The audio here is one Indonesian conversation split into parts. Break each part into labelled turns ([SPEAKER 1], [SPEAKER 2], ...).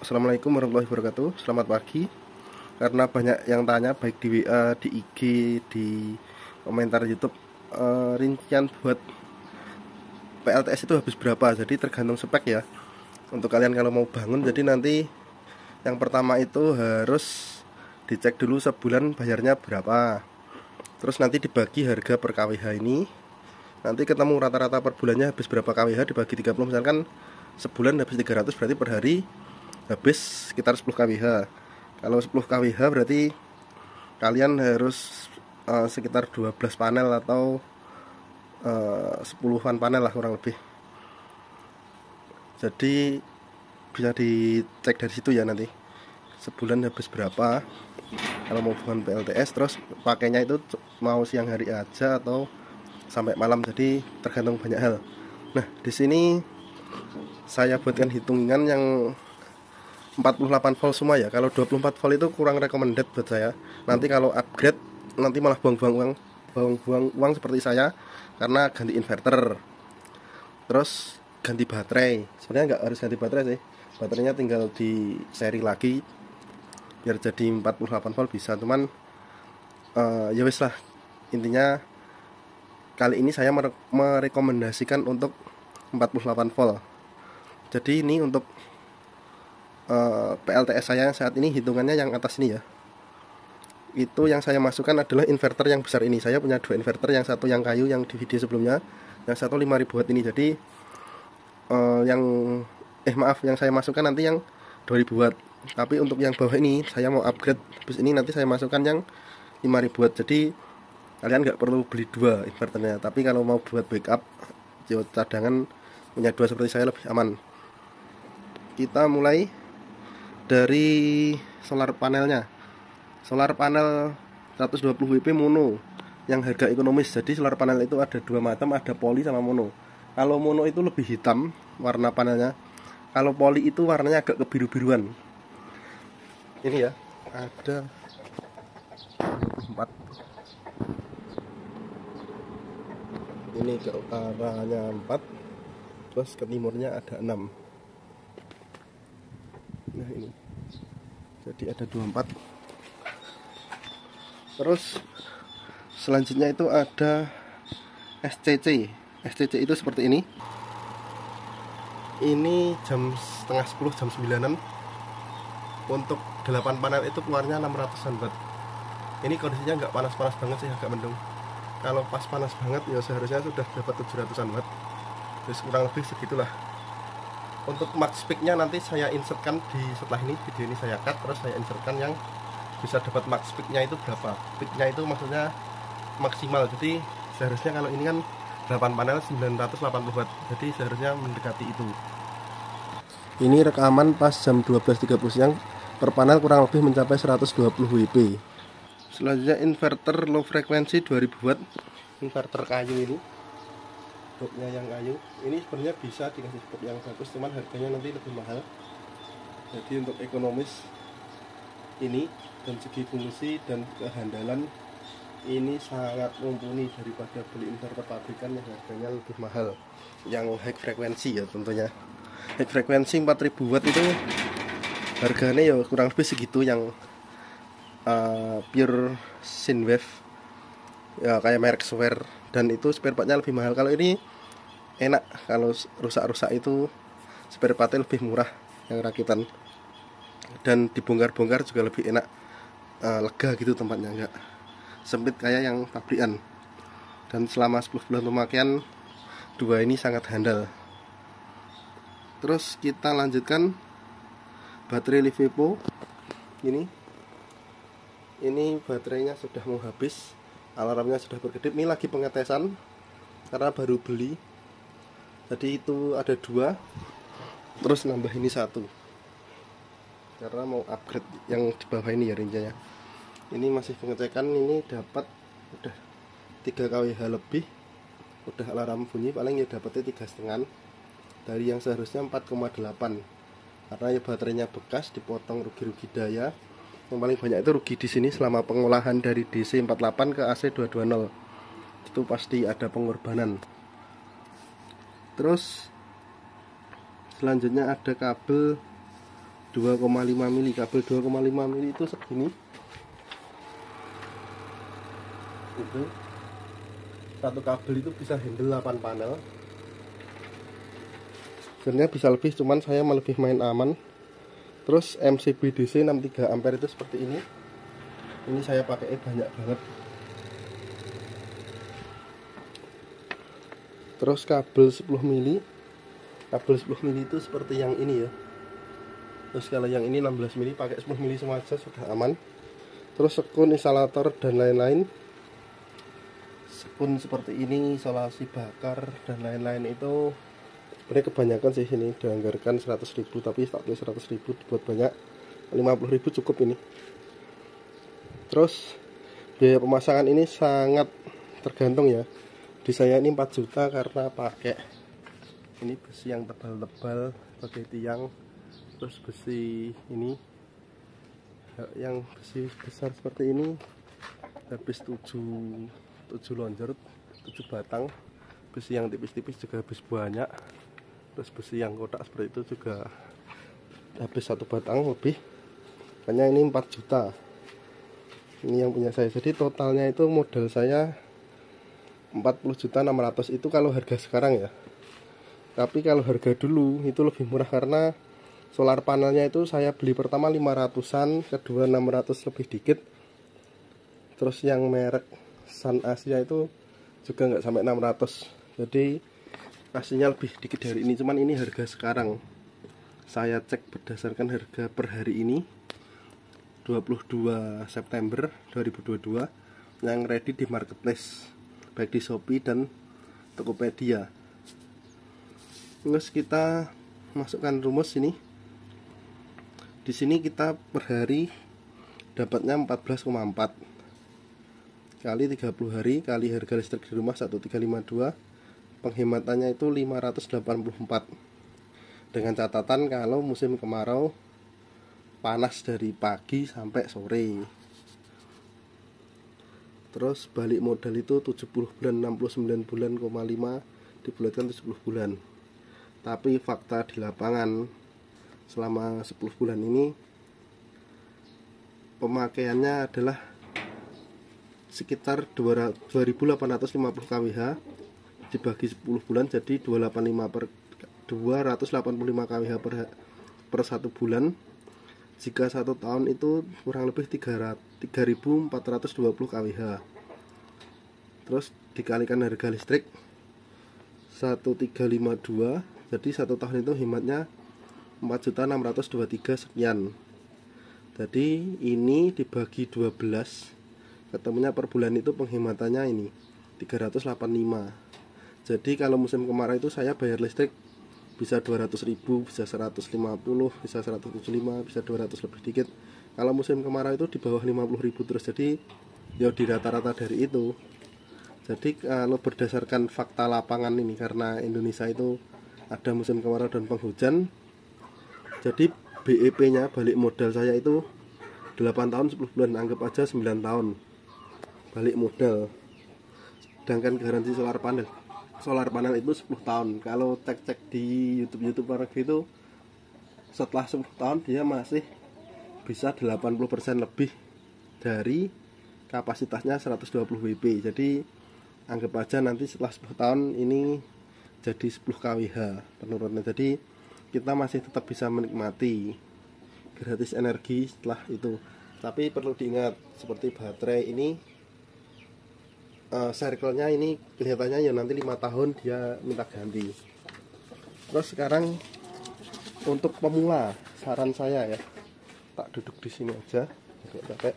[SPEAKER 1] Assalamualaikum warahmatullahi wabarakatuh. Selamat pagi. Karena banyak yang tanya baik di WA, di IG, di komentar YouTube, rincian buat PLTS itu habis berapa. Jadi tergantung spek ya. Untuk kalian kalau mau bangun, jadi nanti yang pertama itu harus dicek dulu sebulan bayarnya berapa. Terus nanti dibagi harga per kWh ini. Nanti ketemu rata-rata per bulannya habis berapa kWh dibagi 30. Misalkan sebulan habis 300, berarti per hari habis sekitar 10 kWh. Kalau 10 kWh berarti kalian harus sekitar 12 panel atau 10-an panel lah kurang lebih. Jadi bisa dicek dari situ ya, nanti sebulan habis berapa kalau mau bukan PLTS. Terus pakainya itu mau siang hari aja atau sampai malam, jadi tergantung banyak hal. Nah, di sini saya buatkan hitungan yang 48 volt semua ya. Kalau 24 volt itu kurang recommended buat saya. Nanti kalau upgrade nanti malah buang-buang uang seperti saya, karena ganti inverter, terus ganti baterai. Sebenarnya nggak harus ganti baterai sih, baterainya tinggal di seri lagi biar jadi 48 volt bisa. Cuman ya wis lah, intinya kali ini saya merekomendasikan untuk 48 volt. Jadi ini untuk PLTS saya saat ini hitungannya yang atas ini ya. Itu yang saya masukkan adalah inverter yang besar ini. Saya punya dua inverter, yang satu yang kayu yang di video sebelumnya, yang satu 5000 watt ini. Jadi yang saya masukkan nanti yang 2000 watt. Tapi untuk yang bawah ini saya mau upgrade. Habis ini nanti saya masukkan yang 5000 watt. Jadi kalian nggak perlu beli dua inverternya. Tapi kalau mau buat backup, cadangan punya dua seperti saya lebih aman. Kita mulai dari solar panelnya. Solar panel 120 WP mono yang harga ekonomis. Jadi solar panel itu ada dua macam, ada poly sama mono. Kalau mono itu lebih hitam warna panelnya. Kalau poly itu warnanya agak kebiru-biruan. Ini ya, ada 4. Ini ke utaranya 4, terus ke timurnya ada 6. Nah ini, jadi ada 24. Terus selanjutnya itu ada SCC. SCC itu seperti ini. Ini jam setengah 10, jam 9an. Untuk 8 panel itu keluarnya 600an watt. Ini kondisinya nggak panas-panas banget sih, agak mendung. Kalau pas panas banget ya seharusnya sudah dapat 700an watt. Terus kurang lebih segitulah. Untuk max peak-nya nanti saya insertkan di setelah ini, video ini saya cut, terus saya insertkan yang bisa dapat max peak-nya itu berapa. Peak-nya itu maksudnya maksimal. Jadi seharusnya kalau ini kan 8 panel 980 watt. Jadi seharusnya mendekati itu. Ini rekaman pas jam 12.30 siang. Per panel kurang lebih mencapai 120 WP. Selanjutnya inverter low frekuensi 2000 watt. Inverter kayu ini, boxnya yang kayu. Ini sebenarnya bisa dikasih box yang bagus, cuman harganya nanti lebih mahal. Jadi untuk ekonomis ini dan segi fungsi dan kehandalan ini sangat mumpuni daripada beli inverter pabrikan yang harganya lebih mahal, yang high frekuensi ya tentunya. High frekuensi 4000 watt itu harganya ya kurang lebih segitu. Yang pure Synwave ya kayak merek Swear, dan itu spare partnya lebih mahal. Kalau ini enak, kalau rusak-rusak itu spare partnya lebih murah yang rakitan, dan dibongkar-bongkar juga lebih enak, lega gitu tempatnya, enggak sempit kayak yang pabrikan. Dan selama 10 bulan pemakaian, dua ini sangat handal. Terus kita lanjutkan baterai Livepo ini baterainya sudah mau habis, alarmnya sudah berkedip. Ini lagi pengetesan karena baru beli, jadi itu ada 2, terus nambah ini 1 karena mau upgrade yang di bawah ini ya rinciannya. Ini masih pengecekan. Ini dapat udah 3 kWh lebih, udah alarm bunyi, paling ya dapatnya 3,5 dari yang seharusnya 4,8, karena ya baterainya bekas, dipotong rugi-rugi daya. Yang paling banyak itu rugi di sini selama pengolahan dari DC 48 ke AC 220. Itu pasti ada pengorbanan. Terus selanjutnya ada kabel 2,5 mili. Kabel 2,5 mili itu segini. Itu satu kabel itu bisa handle 8 panel. Sebenarnya bisa lebih, cuman saya lebih main aman. Terus MCB DC 63 ampere itu seperti ini. Ini saya pakai banyak banget. Terus kabel 10 mili. Kabel 10 mili itu seperti yang ini ya. Terus kalau yang ini 16 mili, pakai 10 mili semua aja sudah aman. Terus sekun, instalator dan lain-lain. Sekun seperti ini, isolasi bakar dan lain-lain itu sebenarnya kebanyakan sih ini dianggarkan 100.000, tapi tak pilih 100.000 dibuat banyak. 50.000 cukup ini. Terus biaya pemasangan ini sangat tergantung ya. Di saya ini 4 juta karena pakai ini besi yang tebal-tebal pakai tiang. Terus besi ini yang besi besar seperti ini habis 7 lonjor, 7 batang. Besi yang tipis-tipis juga habis banyak. Terus besi yang kotak seperti itu juga habis 1 batang lebih. Makanya ini 4 juta. Ini yang punya saya. Jadi totalnya itu modal saya 40.600.000 itu kalau harga sekarang ya. Tapi kalau harga dulu itu lebih murah karena solar panelnya itu saya beli pertama 500-an, kedua 600 lebih dikit. Terus yang merek Sun Asia itu juga nggak sampai 600. Jadi pastinya lebih dikit dari ini. Cuman ini harga sekarang. Saya cek berdasarkan harga per hari ini 22 September 2022 yang ready di marketplace baik di Shopee dan Tokopedia. Terus kita masukkan rumus ini. Di sini kita per hari dapatnya 14,4 kali 30 hari kali harga listrik di rumah 1352, penghematannya itu 584. Dengan catatan kalau musim kemarau panas dari pagi sampai sore. Terus balik modal itu 70 bulan, 69 bulan, 5 dibulatkan 70 bulan. Tapi fakta di lapangan selama 10 bulan ini pemakaiannya adalah sekitar 2850 kWh dibagi 10 bulan jadi 285 kWh per 1 bulan. Jika 1 tahun itu kurang lebih 3.420 kWh. Terus dikalikan harga listrik 1352, jadi 1 tahun itu hematnya 4.623 sekian. Jadi ini dibagi 12 ketemunya per bulan itu penghematannya ini 385. Jadi kalau musim kemarau itu saya bayar listrik bisa 200.000, bisa 150, bisa 175, bisa 200 lebih dikit. Kalau musim kemarau itu di bawah 50.000 terus. Jadi ya di rata-rata dari itu. Jadi kalau berdasarkan fakta lapangan ini, karena Indonesia itu ada musim kemarau dan penghujan, jadi BEP nya balik modal saya itu 8 tahun 10 bulan, anggap aja 9 tahun balik modal. Sedangkan garansi solar panel itu 10 tahun. Kalau cek-cek di YouTube orang gitu, setelah 10 tahun dia masih bisa 80% lebih dari kapasitasnya 120 WP. Jadi anggap aja nanti setelah 10 tahun ini jadi 10 kWh penurunannya. Jadi kita masih tetap bisa menikmati gratis energi setelah itu. Tapi perlu diingat, seperti baterai ini circle-nya ini kelihatannya ya nanti 5 tahun dia minta ganti. Terus sekarang untuk pemula, saran saya ya, tak duduk di sini aja, agak capek.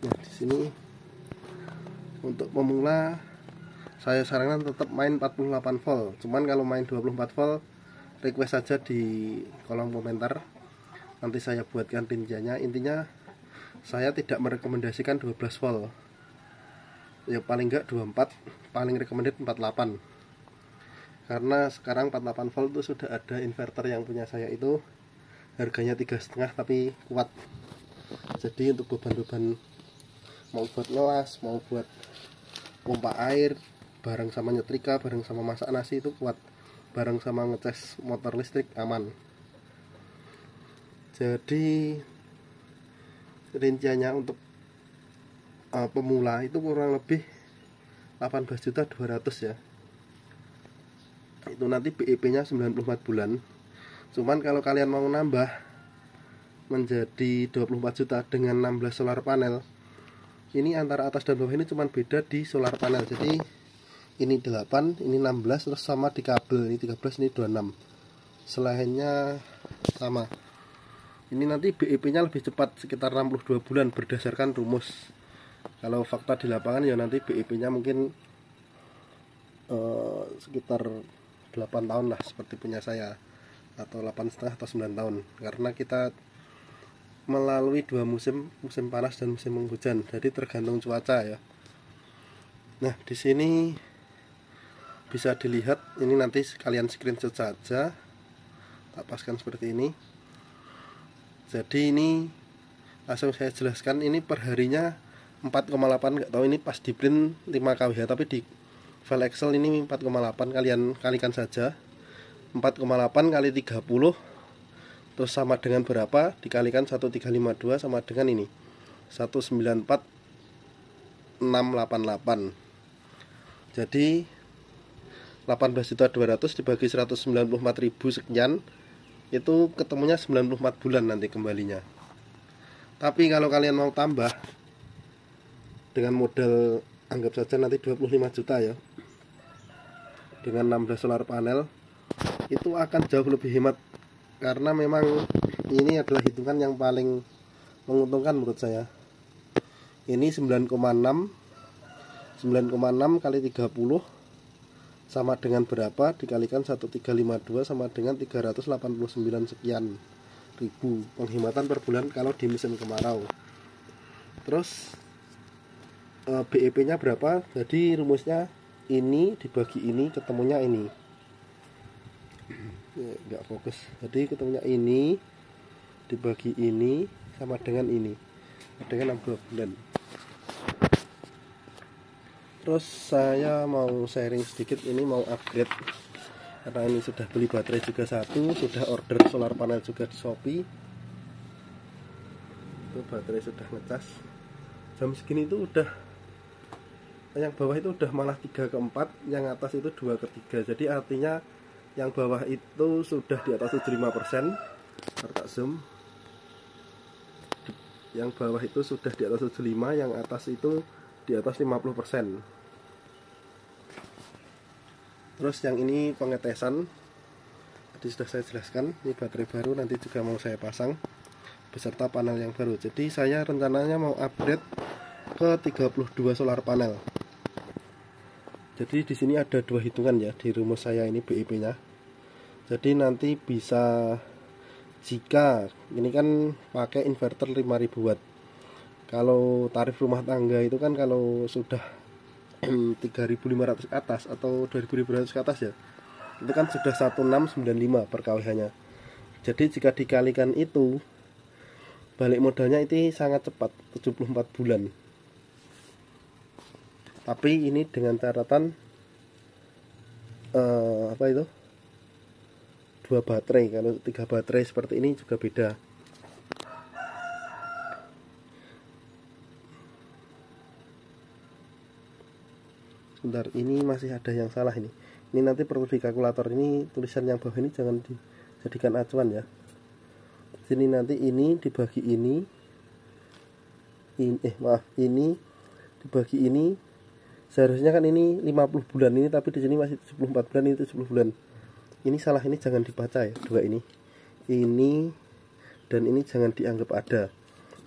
[SPEAKER 1] Nah, di sini untuk pemula saya sarankan tetap main 48 volt. Cuman kalau main 24 volt request saja di kolom komentar. Nanti saya buatkan rinciannya. Intinya saya tidak merekomendasikan 12 volt. Ya paling enggak 24, paling recommended 48. Karena sekarang 48 volt itu sudah ada inverter yang punya saya itu harganya 3,5 tapi kuat. Jadi untuk beban-beban mau buat ngelas, mau buat pompa air, bareng sama nyetrika, bareng sama masak nasi itu kuat, bareng sama ngecas motor listrik aman. Jadi rinciannya untuk pemula itu kurang lebih 18.200.000 ya. Itu nanti BEP nya 94 bulan. Cuman kalau kalian mau nambah menjadi 24 juta dengan 16 solar panel, ini antara atas dan bawah ini cuma beda di solar panel. Jadi ini 8, ini 16, terus sama di kabel, ini 13, ini 26. Selainnya sama. Ini nanti BEP nya lebih cepat, sekitar 62 bulan berdasarkan rumus. Kalau fakta di lapangan ya nanti BEP nya mungkin sekitar 8 tahun lah, seperti punya saya, atau 8,5 atau 9 tahun, karena kita melalui 2 musim, musim panas dan musim hujan, jadi tergantung cuaca ya. Nah, di sini bisa dilihat, ini nanti kalian screenshot saja, tak paskan seperti ini. Jadi ini langsung saya jelaskan, ini perharinya 4,8, nggak tahu ini pas di print 5 kWh, tapi di file Excel ini 4,8, kalian kalikan saja 4,8 kali 30, terus sama dengan berapa, dikalikan 1352 sama dengan ini 194.688. Jadi 18.200.000 dibagi 194.000 sekian, itu ketemunya 94 bulan nanti kembalinya. Tapi kalau kalian mau tambah dengan modal, anggap saja nanti 25 juta ya, dengan 16 solar panel, itu akan jauh lebih hemat, karena memang ini adalah hitungan yang paling menguntungkan menurut saya. Ini 9,6 kali 30 sama dengan berapa, dikalikan 1352 sama dengan 389 sekian ribu penghematan per bulan kalau di musim kemarau. Terus BEP nya berapa? Jadi rumusnya ini dibagi ini, ketemunya ini. Nggak fokus. Jadi ketemunya ini dibagi ini sama dengan ini, dengan 62 bulan. Terus saya mau sharing sedikit, ini mau upgrade, karena ini sudah beli baterai juga satu, sudah order solar panel juga di Shopee. Itu baterai sudah ngecas. Jam segini itu udah, yang bawah itu udah malah 3/4, yang atas itu 2/3. Jadi artinya yang bawah itu sudah di atas 75%. Tak zoom. Yang bawah itu sudah di atas 75, yang atas itu di atas 50%. Terus yang ini pengetesan, tadi sudah saya jelaskan. Ini baterai baru, nanti juga mau saya pasang beserta panel yang baru. Jadi saya rencananya mau upgrade ke 32 solar panel. Jadi di sini ada 2 hitungan ya di rumus saya ini BEP nya. Jadi nanti bisa, jika ini kan pakai inverter 5000 watt. Kalau tarif rumah tangga itu kan kalau sudah 3.500 ke atas atau 2.500 ke atas ya, itu kan sudah 1695 per kWh nya. Jadi jika dikalikan itu, balik modalnya itu sangat cepat, 74 bulan. Tapi ini dengan catatan apa itu, 2 baterai. Kalau 3 baterai seperti ini juga beda. Sebentar, ini masih ada yang salah ini. Ini nanti perlu di kalkulator, ini tulisan yang bawah ini jangan dijadikan acuan ya. Sini nanti ini dibagi ini ini dibagi ini. Seharusnya kan ini 50 bulan ini, tapi di sini masih 74 bulan, ini 70 bulan. Ini salah, ini jangan dibaca ya, 2 ini. Ini dan ini jangan dianggap ada.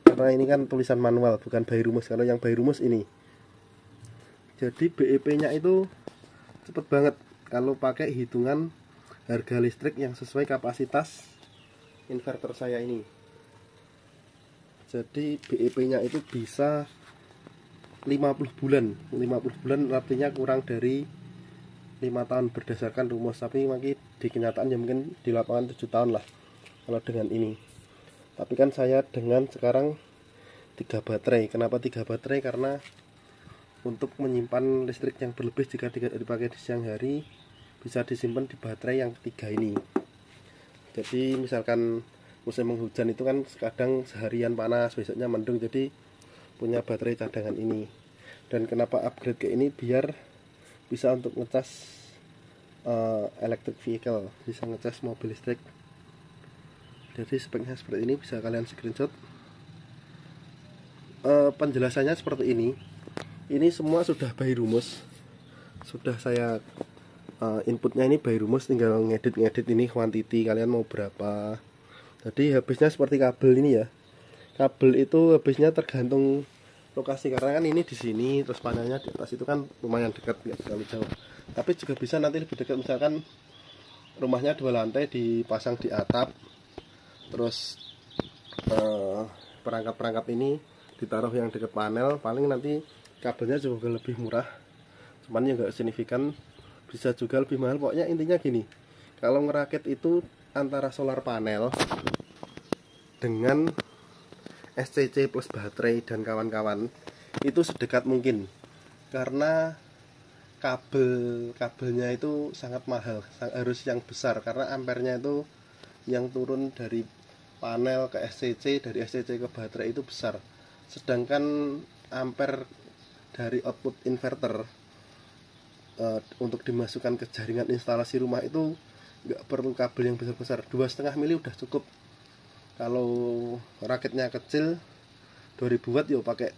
[SPEAKER 1] Karena ini kan tulisan manual, bukan by rumus. Kalau yang by rumus ini. Jadi BEP-nya itu cepet banget kalau pakai hitungan harga listrik yang sesuai kapasitas inverter saya ini. Jadi BEP-nya itu bisa 50 bulan. 50 bulan artinya kurang dari 5 tahun berdasarkan rumus. Tapi mungkin di kenyataan ya mungkin di lapangan 7 tahun lah kalau dengan ini. Tapi kan saya dengan sekarang 3 baterai. Kenapa 3 baterai? Karena untuk menyimpan listrik yang berlebih jika tidak dipakai di siang hari, bisa disimpan di baterai yang ketiga ini. Jadi misalkan musim penghujan itu kan kadang seharian panas, besoknya mendung, jadi punya baterai cadangan ini. Dan kenapa upgrade ke ini, biar bisa untuk ngecas electric vehicle, bisa ngecas mobil listrik. Jadi speknya seperti ini, bisa kalian screenshot. Penjelasannya seperti ini. Ini semua sudah by rumus, sudah saya inputnya ini by rumus, tinggal ngedit ini quantity kalian mau berapa. Jadi habisnya seperti kabel ini ya, kabel itu habisnya tergantung lokasi, karena kan ini di sini terus panelnya di atas, itu kan lumayan dekat, nggak terlalu jauh. Tapi juga bisa nanti lebih dekat, misalkan rumahnya 2 lantai dipasang di atap, terus perangkap-perangkap ini ditaruh yang dekat panel, paling nanti kabelnya juga lebih murah, cuman ya nggak signifikan, bisa juga lebih mahal. Pokoknya intinya gini, kalau ngerakit itu antara solar panel dengan SCC plus baterai dan kawan-kawan itu sedekat mungkin, karena kabelnya itu sangat mahal, harus yang besar, karena ampernya itu yang turun dari panel ke SCC, dari SCC ke baterai itu besar, sedangkan ampere dari output inverter untuk dimasukkan ke jaringan instalasi rumah itu nggak perlu kabel yang besar-besar, 2,5 mili udah cukup. Kalau raketnya kecil 2000 watt yo pakai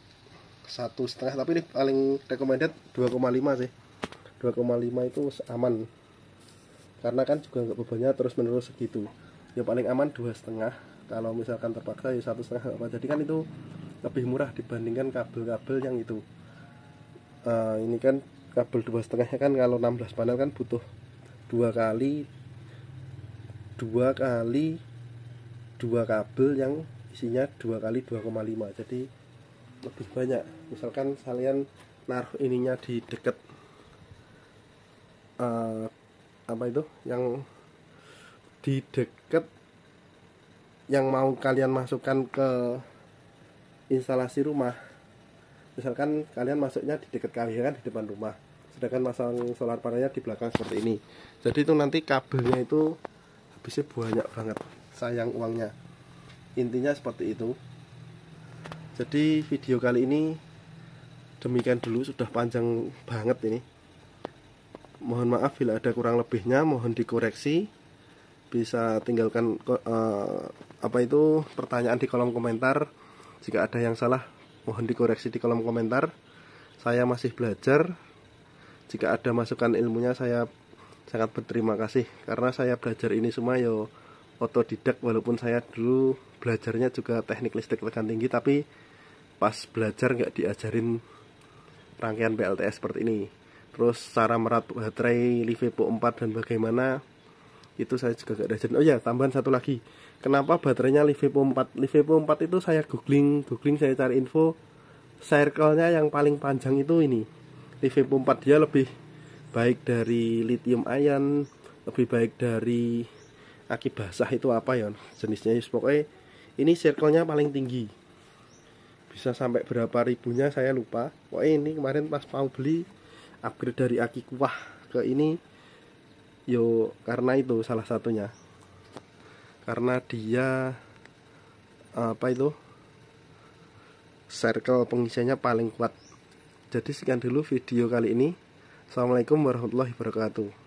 [SPEAKER 1] 1,5, tapi ini paling recommended 2,5 sih. 2,5 itu aman, karena kan juga nggak bebannya terus menerus segitu. Ya paling aman 2,5, kalau misalkan terpaksa ya 1,5 apa. Jadi kan itu lebih murah dibandingkan kabel-kabel yang itu. Ini kan kabel 2,5 kan, kalau 16 panel kan butuh 2 kali 2 kabel yang isinya 2 kali 2,5, jadi lebih banyak. Misalkan kalian naruh ininya di deket apa itu yang di deket yang mau kalian masukkan ke instalasi rumah. Misalkan kalian masuknya di dekat kali kan, di depan rumah, sedangkan masang solar panelnya di belakang seperti ini. Jadi itu nanti kabelnya itu habisnya banyak banget, sayang uangnya. Intinya seperti itu. Jadi video kali ini demikian dulu, sudah panjang banget ini. Mohon maaf bila ada kurang lebihnya, mohon dikoreksi. Bisa tinggalkan pertanyaan di kolom komentar. Jika ada yang salah, mohon dikoreksi di kolom komentar. Saya masih belajar. Jika ada masukan ilmunya, saya sangat berterima kasih, karena saya belajar ini semua yo otodidak, walaupun saya dulu belajarnya juga teknik listrik tegangan tinggi, tapi pas belajar nggak diajarin rangkaian PLTS seperti ini. Terus cara merat baterai LiFePO 4 dan bagaimana, itu saya juga nggak diajarin. Oh ya, tambahan satu lagi, kenapa baterainya LiFePO 4? LiFePO 4 itu saya googling, saya cari info, circle-nya yang paling panjang itu ini LiFePO 4. Dia lebih baik dari lithium ion, lebih baik dari aki basah, itu apa ya jenisnya, pokoknya ini circle-nya paling tinggi, bisa sampai berapa ribunya saya lupa. Pokoknya ini kemarin pas mau beli upgrade dari aki kuah ke ini yo, karena itu salah satunya, karena dia circle pengisiannya paling kuat. Jadi sekian dulu video kali ini. Assalamualaikum warahmatullahi wabarakatuh.